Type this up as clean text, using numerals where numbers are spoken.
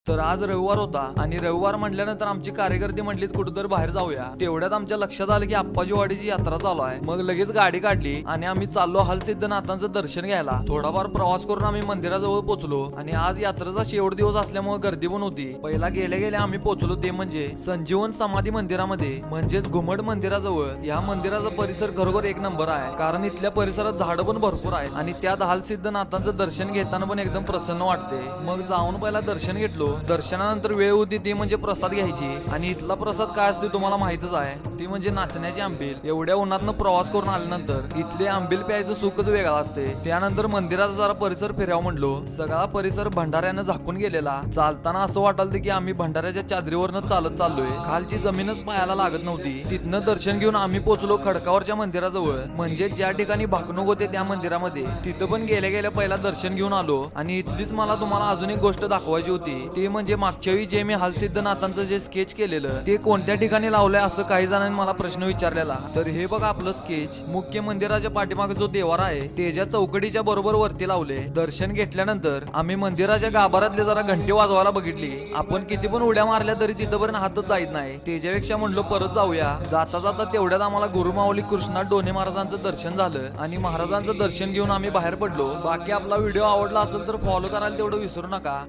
तर आज रविवार होता आणि रविवार म्हटल्यानंतर आमची कार्यकर्ते म्हटलीत कुठेतरी बाहेर जाऊया। तेवढ्यात आमच्या लक्षात आलं की आप्पाजी वाडीची यात्रा चालू आहे। मग लगेच गाडी काढली आणि आम्ही चाललो हलसिद्धनाथांचं दर्शन घ्यायला। थोडाफार प्रवास करून आम्ही मंदिराजवळ पोहोचलो आणि आज यात्रेचा शेवट दिवस असल्यामुळे गर्दी पण होती। पहिला गेल्या गेल्या आम्ही पोहोचलो ते म्हणजे संजीवन समाधी मंदिरामध्ये, म्हणजेच घुमट मंदिराजवळ। या मंदिराचा परिसर खरोखर एक नंबर आहे, कारण इथल्या परिसरात झाडं पण भरपूर आहेत आणि त्यात हलसिद्धनाथांचं दर्शन घेताना पण एकदम प्रसन्न वाटते। मग जाऊन पहिला दर्शन घेतलो। दर्शनानंतर वेळ होती ती म्हणजे प्रसाद घ्यायची आणि इथला प्रसाद काय असतो तुम्हाला माहितच आहे, ती म्हणजे नाचण्याची आंबील। एवढ्या उन्हातनं प्रवास करून आल्यानंतर इथले आंबील प्यायचं सुखच वेगळं असते। त्यानंतर मंदिराचा जरा परिसर फिरावं म्हणलो। सगळा परिसर भंडाऱ्यानं झाकून गेलेला। चालताना असं वाटालतं की आम्ही भंडाऱ्याच्या चादरीवरनं चालत चाललोय, खालची जमीनच पायाला लागत नव्हती। तिथनं दर्शन घेऊन आम्ही पोहोचलो खडकावरच्या मंदिराजवळ, म्हणजे ज्या ठिकाणी भाकणूक होते त्या मंदिरामध्ये। तिथं पण गेल्या गेल्या पहिला दर्शन घेऊन आलो आणि इथलीच मला तुम्हाला अजून एक गोष्ट दाखवायची होती, ते म्हणजे मागच्या वेळी जे मी हलसिद्धनाथांचं जे स्केच केलेलं ते कोणत्या ठिकाणी लावलंय असं काही जणांनी मला प्रश्न विचारलेला। तर हे बघा आपलं स्केच मुख्य मंदिराच्या पाठीमागे जो देवारा आहे त्याच्या चौकटीच्या बरोबर वरती लावले। दर्शन घेतल्यानंतर आम्ही मंदिराच्या गाभारातले जरा घंटी वाजवायला बघितली। आपण किती पण उड्या मारल्या तरी तिथपर्यंत हातच जात नाही। त्याच्यापेक्षा म्हणलो परत जाऊया। जाता जाता तेवढ्यात आम्हाला गुरुमाऊली कृष्णनाथ डोने महाराजांचं दर्शन झालं आणि महाराजांचं दर्शन घेऊन आम्ही बाहेर पडलो। बाकी आपला व्हिडिओ आवडला असेल तर फॉलो करायला तेवढं विसरू नका।